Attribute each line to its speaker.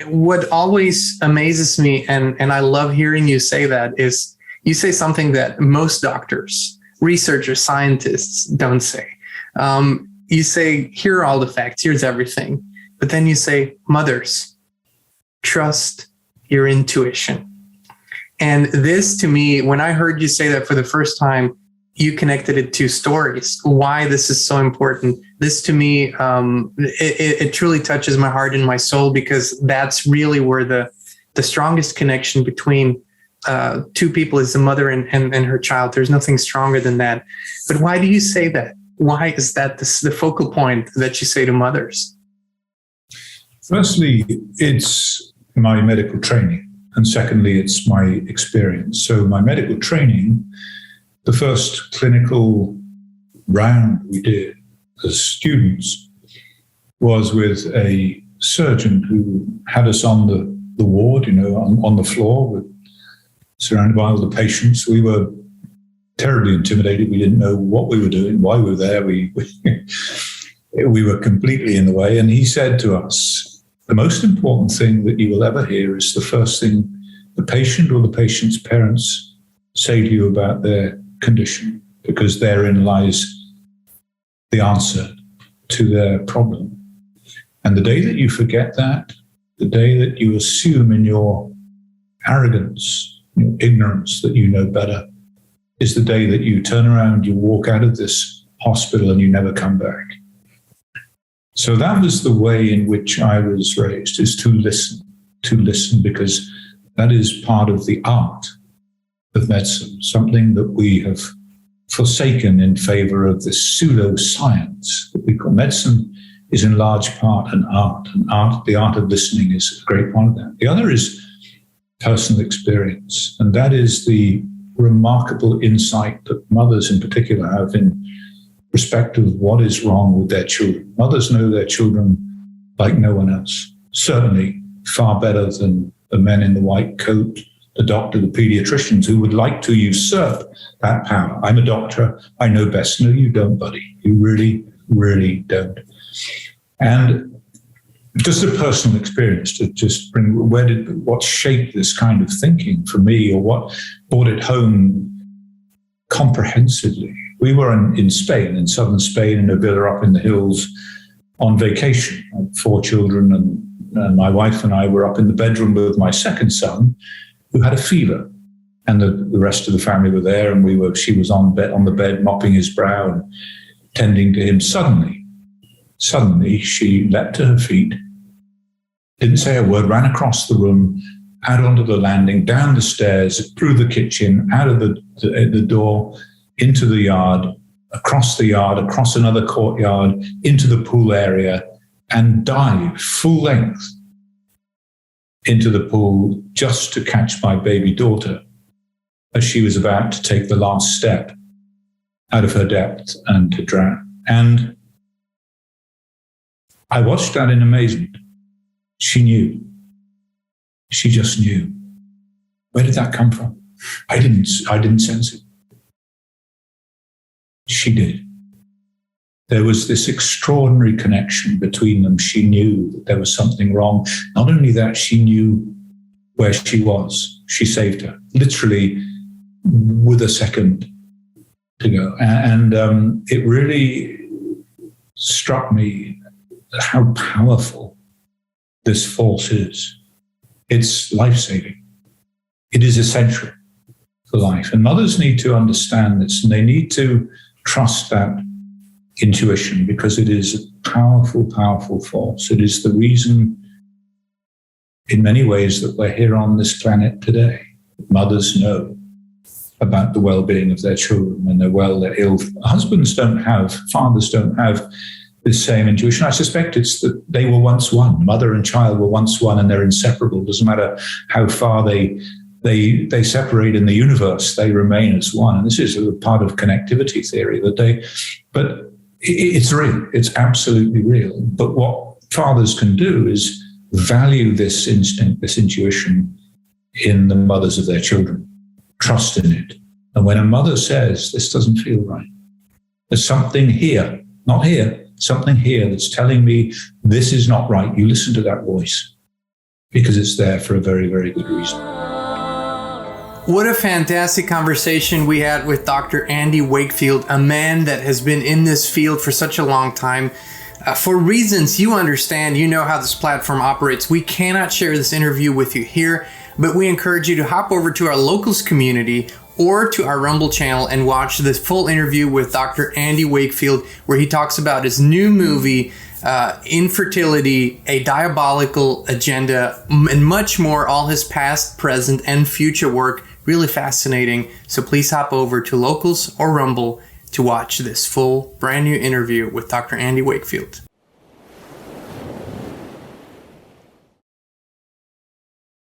Speaker 1: what always amazes me, and I love hearing you say that, is you say something that most doctors, researchers, scientists don't say. You say, here are all the facts, here's everything. But then you say, mothers, trust your intuition. And this, to me, when I heard you say that for the first time, you connected it to stories, why this is so important. This, to me, it truly touches my heart and my soul, because that's really where the strongest connection between two people is the mother and her child. There's nothing stronger than that. But why do you say that? Why is that the focal point that you say to mothers?
Speaker 2: Firstly, it's my medical training. And secondly, it's my experience. So my medical training, the first clinical round we did as students was with a surgeon who had us on the ward, on the floor, surrounded by all the patients. We were terribly intimidated. We didn't know what we were doing, why we were there. We were completely in the way. And he said to us, the most important thing that you will ever hear is the first thing the patient or the patient's parents say to you about their condition, because therein lies the answer to their problem. And the day that you forget that, the day that you assume in your arrogance, your ignorance, that you know better, is the day that you turn around, you walk out of this hospital and you never come back. So that was the way in which I was raised, is to listen, because that is part of the art of medicine, something that we have forsaken in favor of this pseudoscience that we call medicine. Is in large part an art, the art of listening is a great part of that. The other is personal experience, and that is the remarkable insight that mothers in particular have in respect of what is wrong with their children. Mothers know their children like no one else, certainly far better than the men in the white coat, the doctor, the pediatricians, who would like to usurp that power. I'm a doctor, I know best. No, you don't, buddy. You really, really don't. And just a personal experience to just bring, what shaped this kind of thinking for me, or what brought it home comprehensively. We were in Spain, in southern Spain, in a villa up in the hills on vacation. I had 4 children, and my wife and I were up in the bedroom with my second son, who had a fever. And the rest of the family were there, and she was on the bed mopping his brow and tending to him. Suddenly, she leapt to her feet, didn't say a word, ran across the room, out onto the landing, down the stairs, through the kitchen, out of the door, into the yard, across another courtyard, into the pool area, and dived full length into the pool just to catch my baby daughter as she was about to take the last step out of her depth and to drown. And I watched that in amazement. She knew. She just knew. Where did that come from? I didn't sense it. She did. There was this extraordinary connection between them. She knew that there was something wrong. Not only that, she knew where she was. She saved her, literally with a second to go. And it really struck me how powerful this force is. It's life-saving. It is essential for life. And mothers need to understand this, and they need to trust that intuition, because it is a powerful, powerful force. It is the reason, in many ways, that we're here on this planet today. Mothers know about the well-being of their children, when they're well, they're ill. Fathers don't have this same intuition. I suspect it's that they were once one. Mother and child were once one, and they're inseparable. Doesn't matter how far they separate in the universe, they remain as one. And this is a part of connectivity theory but it's real. It's absolutely real. But what fathers can do is value this instinct, this intuition in the mothers of their children, trust in it. And when a mother says, this doesn't feel right, there's something here, not here, something here that's telling me this is not right, you listen to that voice. because it's there for a very, very good reason.
Speaker 1: What a fantastic conversation we had with Dr. Andy Wakefield, a man that has been in this field for such a long time. For reasons you understand, you know how this platform operates. We cannot share this interview with you here, but we encourage you to hop over to our locals community or to our Rumble channel and watch this full interview with Dr. Andy Wakefield, where he talks about his new movie, Infertility, A Diabolical Agenda, and much more, all his past, present, and future work. Really fascinating. So please hop over to Locals or Rumble to watch this full brand new interview with Dr. Andy Wakefield.